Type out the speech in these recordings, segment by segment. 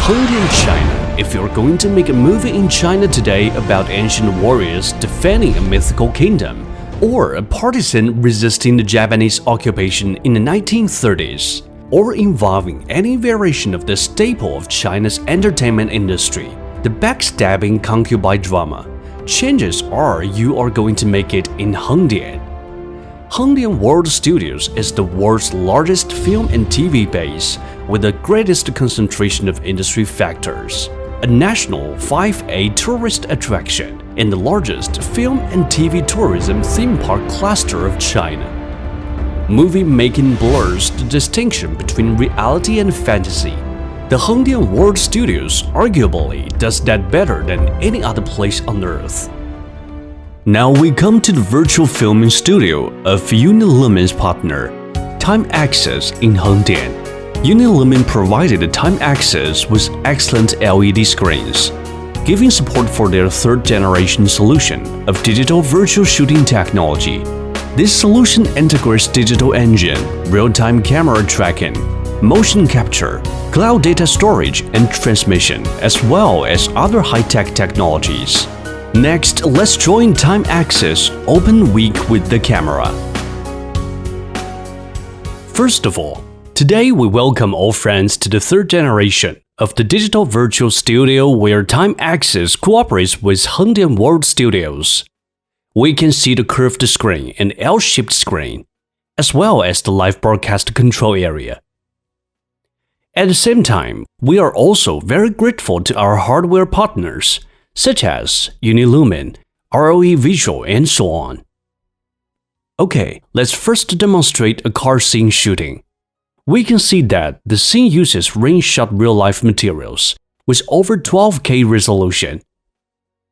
Hongdian, China. If you're going to make a movie in China today about ancient warriors defending a mythical kingdom, or a partisan resisting the Japanese occupation in the 1930s, or involving any variation of the staple of China's entertainment industry, the backstabbing concubine drama, chances are you are going to make it in Hongdian. Hongdian World Studios is the world's largest film and TV base with the greatest concentration of industry factors, a national 5A tourist attraction, and the largest film and TV tourism theme park cluster of China. Movie making blurs the distinction between reality and fantasy. The Hongdian World Studios arguably does that better than any other place on earth. Now we come to the virtual filming studio of Unilumin's partner, Time Access in Hongdian. Unilumin provided Time Access with excellent LED screens, giving support for their third-generation solution of digital virtual shooting technology. This solution integrates digital engine, real-time camera tracking, motion capture, cloud data storage and transmission, as well as other high-tech technologies. Next, let's join Time Access Open Week with the camera. First of all, today we welcome all friends to the third generation of the digital virtual studio where Time Access cooperates with Hongdian World Studios. We can see the curved screen and L-shaped screen, as well as the live broadcast control area. At the same time, we are also very grateful to our hardware partners, such as Unilumin, ROE Visual, and so on. Okay, let's first demonstrate a car scene shooting. We can see that the scene uses ring-shot real-life materials with over 12K resolution.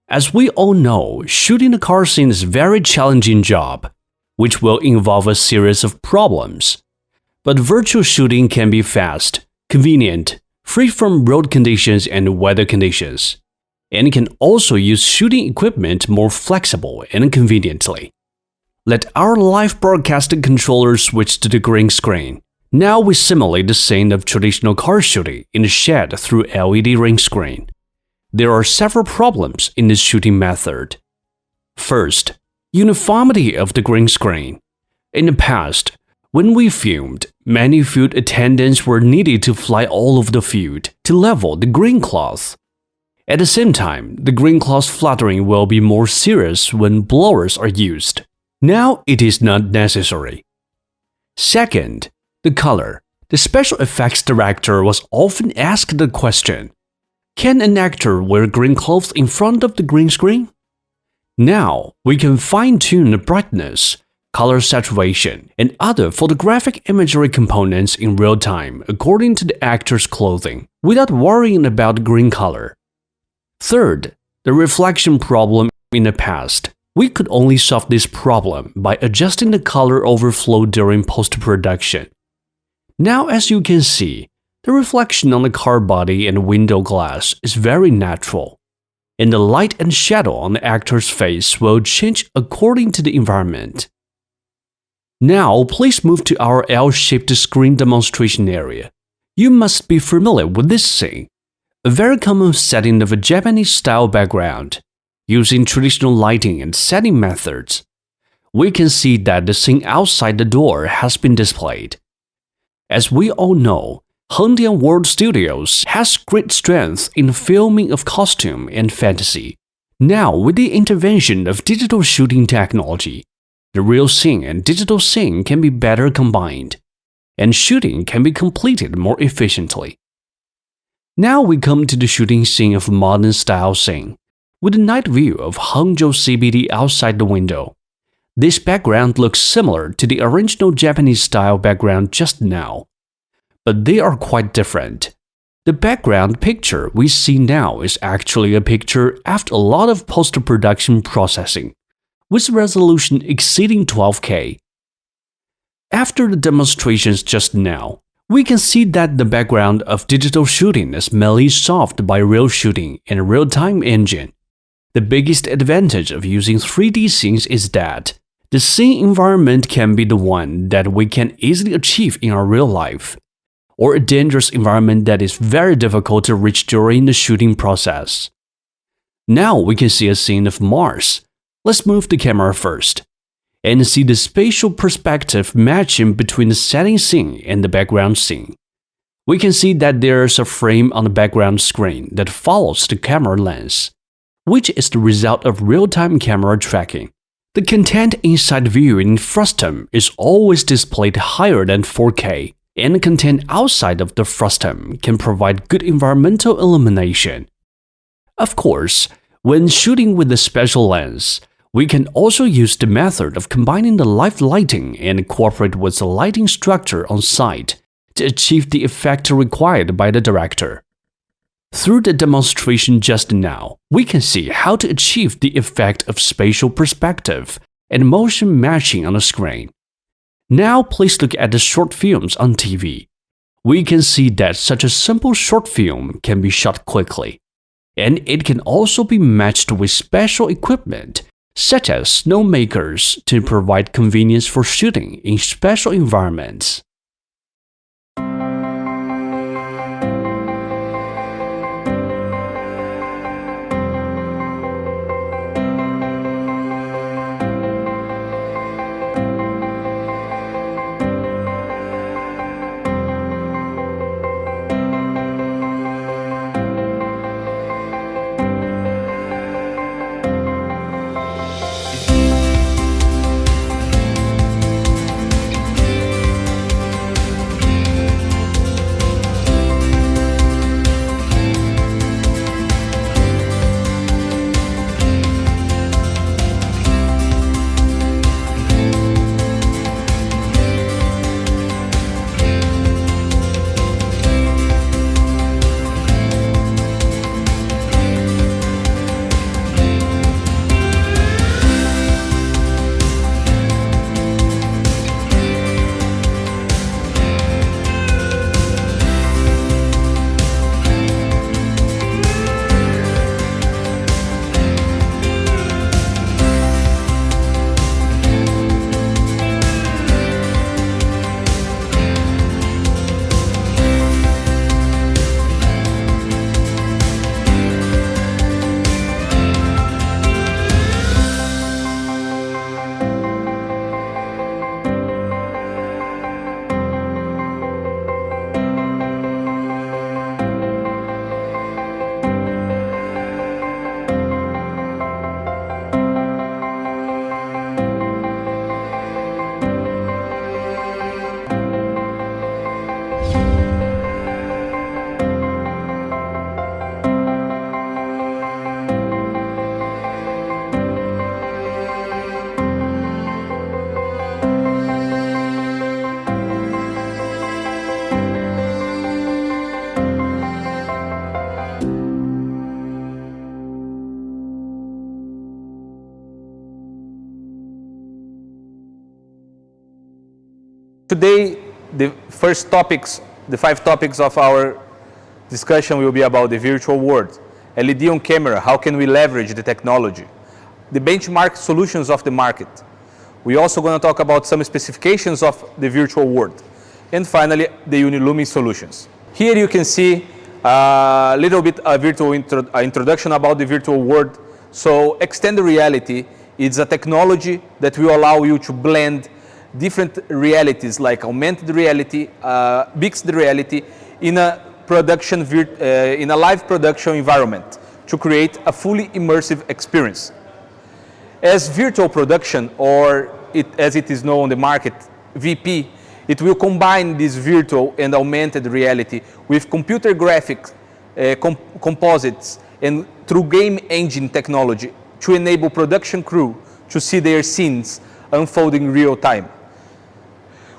As we all know, shooting a car scene is a very challenging job, which will involve a series of problems. But virtual shooting can be fast, convenient, free from road conditions and weather conditions, and can also use shooting equipment more flexible and conveniently. Let our live broadcast controller switch to the green screen. Now we simulate the scene of traditional car shooting in the shed through LED ring screen. There are several problems in this shooting method. First, uniformity of the green screen. In the past, when we filmed, many field attendants were needed to fly all over the field to level the green cloth. At the same time, the green cloth fluttering will be more serious when blowers are used. Now it is not necessary. Second, the color. The special effects director was often asked the question, can an actor wear green clothes in front of the green screen? Now we can fine-tune the brightness, color saturation, and other photographic imagery components in real time according to the actor's clothing, without worrying about green color. Third, the reflection problem in the past. We could only solve this problem by adjusting the color overflow during post-production. Now, as you can see, the reflection on the car body and window glass is very natural, and the light and shadow on the actor's face will change according to the environment. Now, please move to our L-shaped screen demonstration area. You must be familiar with this scene, a very common setting of a Japanese-style background. Using traditional lighting and setting methods, we can see that the scene outside the door has been displayed. As we all know, Hongdian World Studios has great strength in filming of costume and fantasy. Now, with the intervention of digital shooting technology, the real scene and digital scene can be better combined, and shooting can be completed more efficiently. Now we come to the shooting scene of modern-style scene, with a night view of Hangzhou CBD outside the window. This background looks similar to the original Japanese-style background just now, but they are quite different. The background picture we see now is actually a picture after a lot of post-production processing, with resolution exceeding 12K. After the demonstrations just now, we can see that the background of digital shooting is mainly solved by real shooting and a real-time engine. The biggest advantage of using 3D scenes is that the scene environment can be the one that we can easily achieve in our real life, or a dangerous environment that is very difficult to reach during the shooting process. Now we can see a scene of Mars. Let's move the camera first and see the spatial perspective matching between the setting scene and the background scene. We can see that there's a frame on the background screen that follows the camera lens, which is the result of real-time camera tracking. The content inside the view in frustum is always displayed higher than 4K, and the content outside of the frustum can provide good environmental illumination. Of course, when shooting with the special lens, we can also use the method of combining the live lighting and cooperate with the lighting structure on site to achieve the effect required by the director. Through the demonstration just now, we can see how to achieve the effect of spatial perspective and motion matching on the screen. Now please look at the short films on TV. We can see that such a simple short film can be shot quickly, and it can also be matched with special equipment such as snowmakers to provide convenience for shooting in special environments. Today, the five topics of our discussion will be about the virtual world, LED on camera, how can we leverage the technology, the benchmark solutions of the market. We're also going to talk about some specifications of the virtual world, and finally, the Unilumi solutions. Here you can see a little bit a virtual introduction about the virtual world. So extended reality is a technology that will allow you to blend different realities like augmented reality, mixed reality in a live production environment to create a fully immersive experience. As virtual production, or as it is known on the market, VP, it will combine this virtual and augmented reality with computer graphics, composites, and through game engine technology to enable production crew to see their scenes unfolding in real time.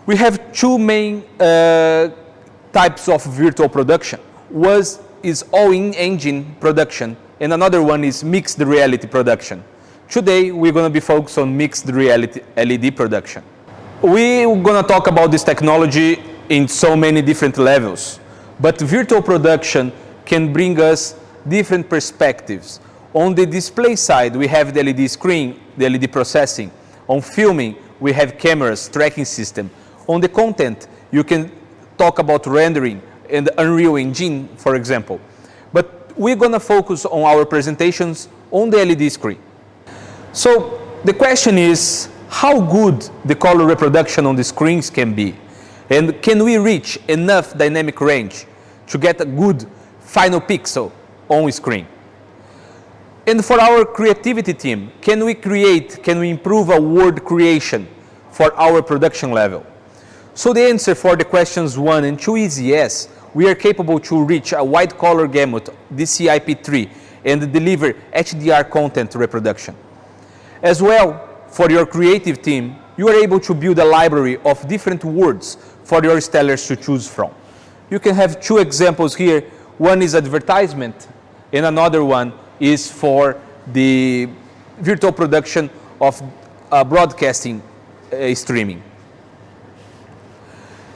We have two main types of virtual production. One is all-in-engine production, and another one is mixed reality production. Today, we're going to be focused on mixed reality LED production. We're going to talk about this technology in so many different levels, but virtual production can bring us different perspectives. On the display side, we have the LED screen, the LED processing. On filming, we have cameras, tracking system. On the content, you can talk about rendering and Unreal Engine, for example. But we're going to focus on our presentations on the LED screen. So the question is, how good the color reproduction on the screens can be? And can we reach enough dynamic range to get a good final pixel on screen? And for our creativity team, can we improve a word creation for our production level? So the answer for the questions 1 and 2 is yes. We are capable to reach a wide color gamut DCI-P3 and deliver HDR content reproduction. As well, for your creative team, you are able to build a library of different words for your stellars to choose from. You can have 2 examples here. One is advertisement, and another one is for the virtual production of broadcasting streaming.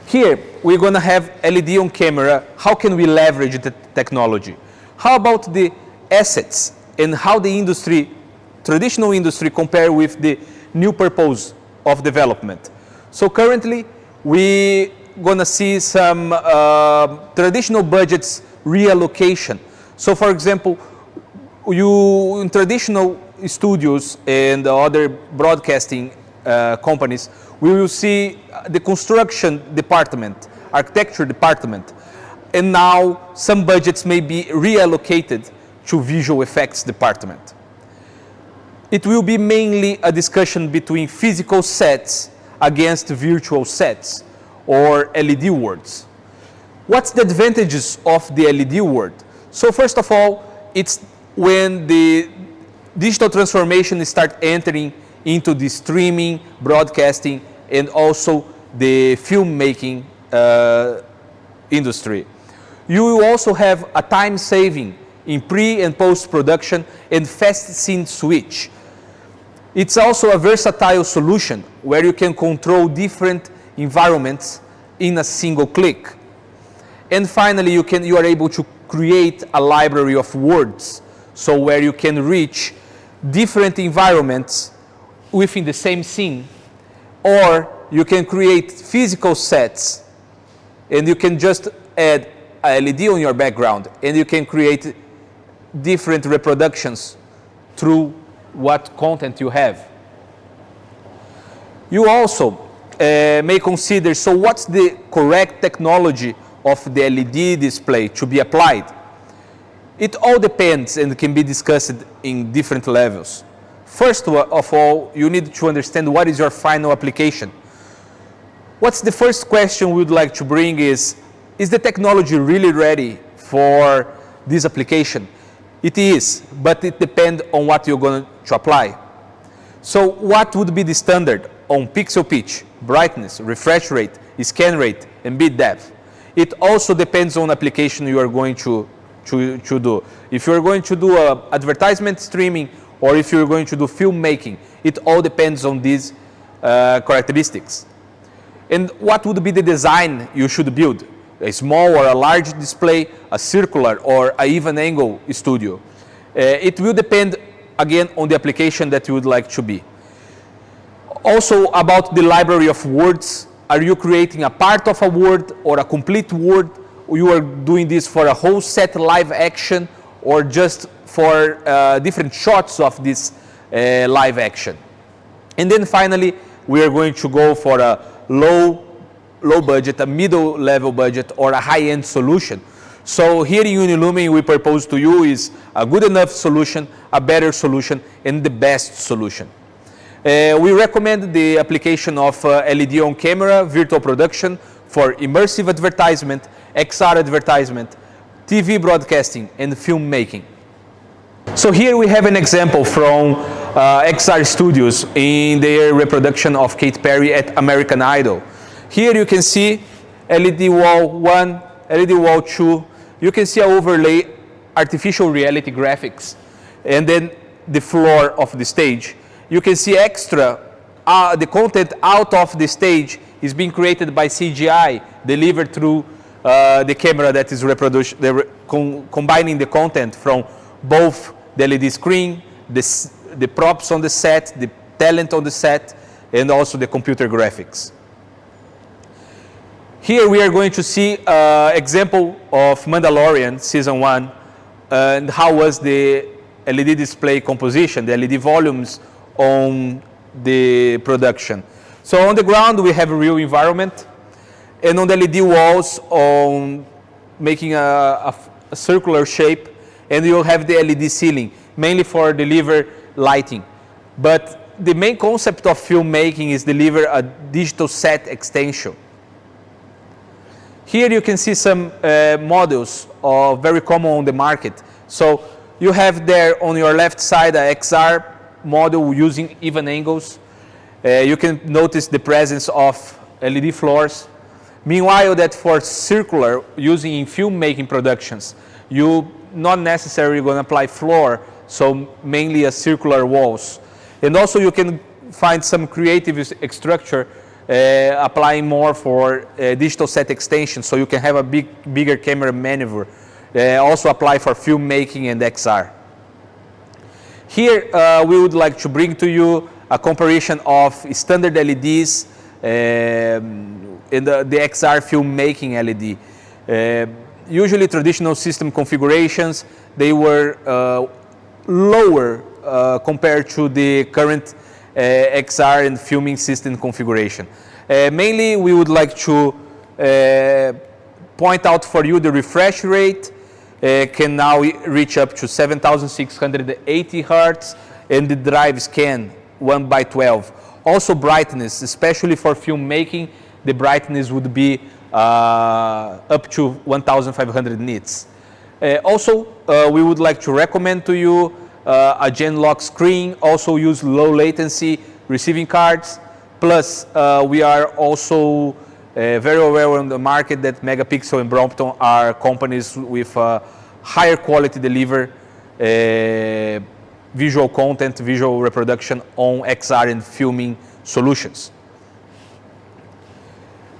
Here, we're going to have LED on camera. How can we leverage the technology? How about the assets and how the industry, traditional industry, compare with the new purpose of development? So currently, we're going to see some traditional budgets reallocation. So for example, in traditional studios and other broadcasting companies, we will see the construction department, architecture department, and now some budgets may be reallocated to visual effects department. It will be mainly a discussion between physical sets against virtual sets or LED worlds. What's the advantages of the LED world? So first of all, it's when the digital transformation starts entering into the streaming, broadcasting, and also the filmmaking industry. You will also have a time saving in pre and post production and fast scene switch. It's also a versatile solution where you can control different environments in a single click. And finally, you are able to create a library of words, so where you can reach different environments within the same scene, or you can create physical sets and you can just add a LED on your background and you can create different reproductions through what content you have. You also may consider, so what's the correct technology of the LED display to be applied? It all depends and can be discussed in different levels. First of all, you need to understand what is your final application. What's the first question we would like to bring is the technology really ready for this application? It is, but it depends on what you're going to apply. So what would be the standard on pixel pitch, brightness, refresh rate, scan rate, and bit depth? It also depends on application you are going to do. If you're going to do advertisement streaming or if you're going to do filmmaking, it all depends on these characteristics. And what would be the design you should build? A small or a large display, a circular or an even angle studio. It will depend again on the application that you would like to be. Also about the library of words. Are you creating a part of a word or a complete word? You are doing this for a whole set live action or just for different shots of this live action. And then finally, we are going to go for a low budget, a middle level budget, or a high-end solution. So here in Unilumin, we propose to you is a good enough solution, a better solution, and the best solution. We recommend the application of LED on camera, virtual production for immersive advertisement, XR advertisement, TV broadcasting, and filmmaking. So here we have an example from XR Studios in their reproduction of Katy Perry at American Idol. Here you can see LED wall 1, LED wall 2. You can see an overlay, artificial reality graphics, and then the floor of the stage. You can see extra, the content out of the stage is being created by CGI, delivered through the camera that is combining the content from both the LED screen, the props on the set, the talent on the set, and also the computer graphics. Here we are going to see an example of Mandalorian Season 1 and how was the LED display composition, the LED volumes on the production. So on the ground we have a real environment, and on the LED walls on making a circular shape, and you'll have the LED ceiling, mainly for deliver lighting. But the main concept of filmmaking is deliver a digital set extension. Here you can see some models very common on the market. So you have there on your left side a XR model using even angles. You can notice the presence of LED floors. Meanwhile, that for circular, using in filmmaking productions, you not necessarily going to apply floor, so mainly a circular walls. And also you can find some creative structure applying more for digital set extension, so you can have a bigger camera maneuver. Also apply for filmmaking and XR. Here we would like to bring to you a comparison of standard LEDs and the XR filmmaking LED. Usually traditional system configurations, they were lower compared to the current XR and filming system configuration. Mainly we would like to point out for you the refresh rate can now reach up to 7680 Hertz, and the drive scan 1/12. Also brightness, especially for filmmaking, the brightness would be up to 1500 nits. Also, we would like to recommend to you a Genlock screen, also use low latency receiving cards. Plus, we are also very aware on the market that Megapixel and Brompton are companies with higher quality deliver visual content, visual reproduction on XR and filming solutions.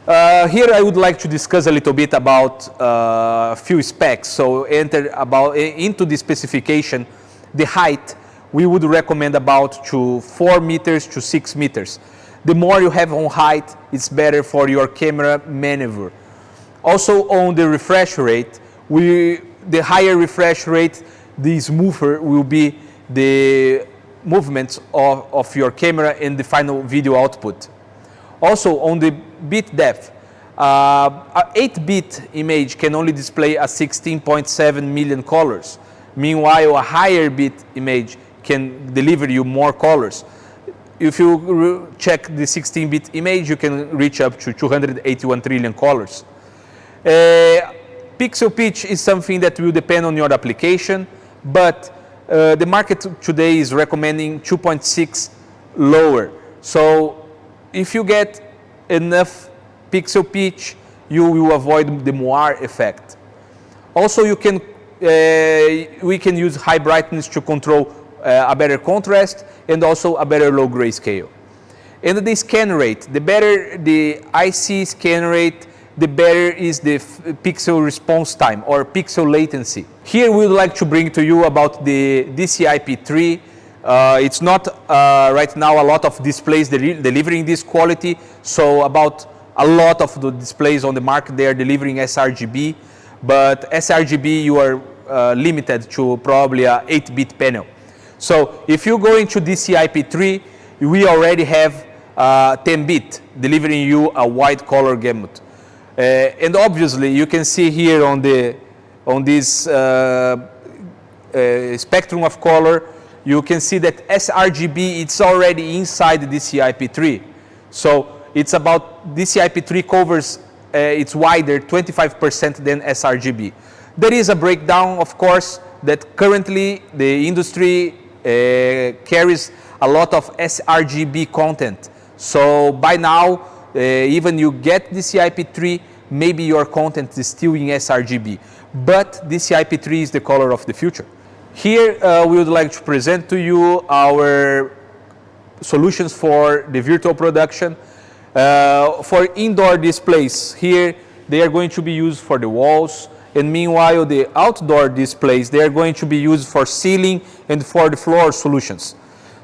Here I would like to discuss a little bit about few specs. So enter into the specification. The height we would recommend about to 4 meters to 6 meters. The more you have on height, it's better for your camera maneuver. Also on the refresh rate, the higher refresh rate, the smoother will be the movements of your camera and the final video output. Also on the bit depth, an 8-bit image can only display a 16.7 million colors. Meanwhile, a higher bit image can deliver you more colors. If you check the 16-bit image, you can reach up to 281 trillion colors. Pixel pitch is something that will depend on your application, but the market today is recommending 2.6 lower. So if you get enough pixel pitch, you will avoid the moire effect. Also, we can use high brightness to control a better contrast and also a better low grayscale. And the scan rate, the better the IC scan rate, the better is the pixel response time or pixel latency. Here we would like to bring to you about the DCI-P3. It's not right now a lot of displays delivering this quality, so about a lot of the displays on the market, they are delivering sRGB, but sRGB you are limited to probably a 8-bit panel. So if you go into DCI-P3, we already have 10-bit delivering you a wide color gamut. And obviously you can see here on this spectrum of color, you can see that sRGB it's already inside the DCI-P3. So it's about DCI-P3 covers it's wider 25% than sRGB. There is a breakdown, of course, that currently the industry carries a lot of sRGB content. So by now, even you get DCI-P3, maybe your content is still in sRGB. But DCI-P3 is the color of the future. Here we would like to present to you our solutions for the virtual production. For indoor displays, here they are going to be used for the walls, and meanwhile the outdoor displays, they are going to be used for ceiling and for the floor solutions.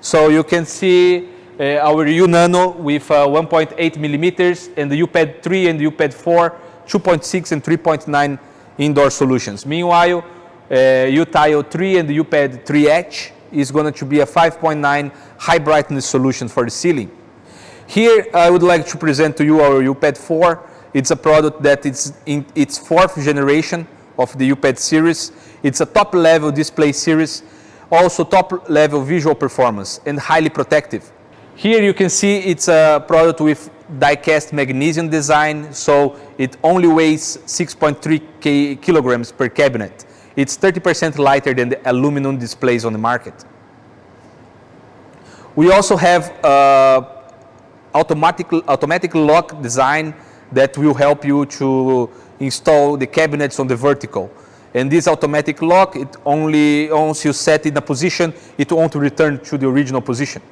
So you can see our U-Nano with 1.8 millimeters, and the UPad 3 and the UPad 4, 2.6 and 3.9 indoor solutions. Meanwhile, U-Tile 3 and the UPad 3H is going to be a 5.9 high brightness solution for the ceiling. Here I would like to present to you our UPad 4. It's a product that is in its 4th generation of the UPad series. It's a top level display series, also top level visual performance and highly protective. Here you can see it's a product with die-cast magnesium design, so it only weighs 6.3 kilograms per cabinet. It's 30% lighter than the aluminum displays on the market. We also have automatic lock design that will help you to install the cabinets on the vertical. And this automatic lock, it only once you set it in a position, it won't return to the original position.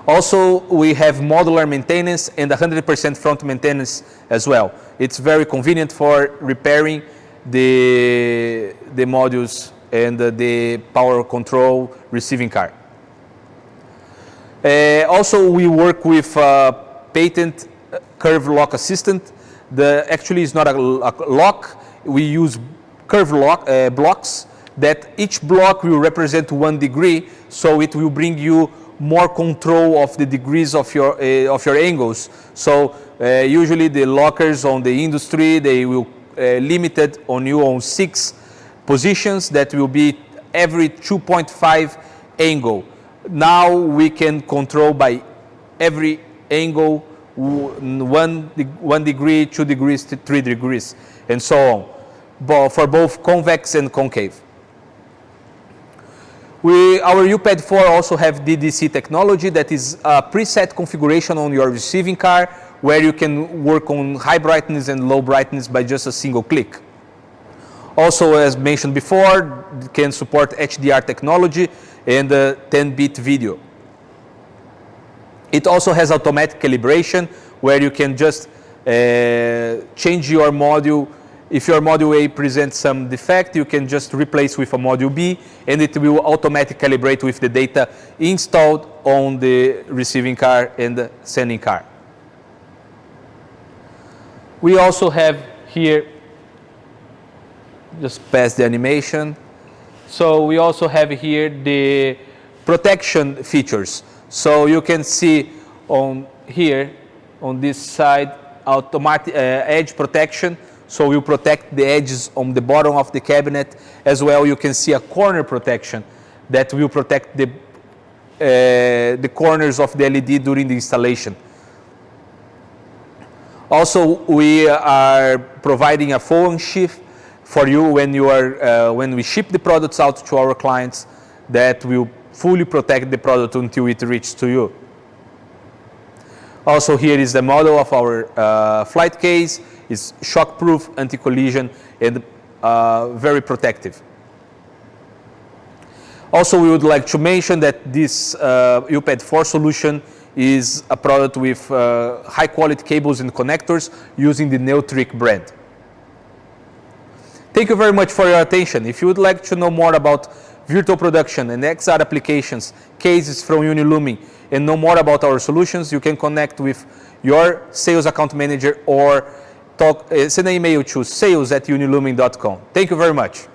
Also, we have modular maintenance and 100% front maintenance as well. It's very convenient for repairing the modules and the power control receiving card. Also, we work with patent curve lock assistant. Actually, it's not a lock. We use curve lock blocks that each block will represent 1 degree, so it will bring you more control of the degrees of your angles. So usually the lockers on the industry, they will limit it on you on 6 positions that will be every 2.5 angle. Now we can control by every angle 1 degree, 2 degrees, 3 degrees, and so on, for both convex and concave. Our UPad 4 also have DDC technology, that is a preset configuration on your receiving card, where you can work on high brightness and low brightness by just a single click. Also, as mentioned before, it can support HDR technology and 10-bit video. It also has automatic calibration, where you can just change your module. If your module A presents some defect, you can just replace with a module B, and it will automatically calibrate with the data installed on the receiving card and the sending card. We also have here, just past the animation, so we also have here the protection features. So you can see on here, on this side, automatic edge protection. So you protect the edges on the bottom of the cabinet. As well, you can see a corner protection that will protect the corners of the LED during the installation. Also, we are providing a phone shift for you when we ship the products out to our clients, that will fully protect the product until it reaches to you. Also, here is the model of our flight case. It's shock-proof, anti-collision, and very protective. Also, we would like to mention that this UPad 4 solution is a product with high-quality cables and connectors using the Neotric brand. Thank you very much for your attention. If you would like to know more about virtual production and XR applications, cases from Unilumin, and know more about our solutions, you can connect with your sales account manager or send an email to sales@unilumin.com. Thank you very much.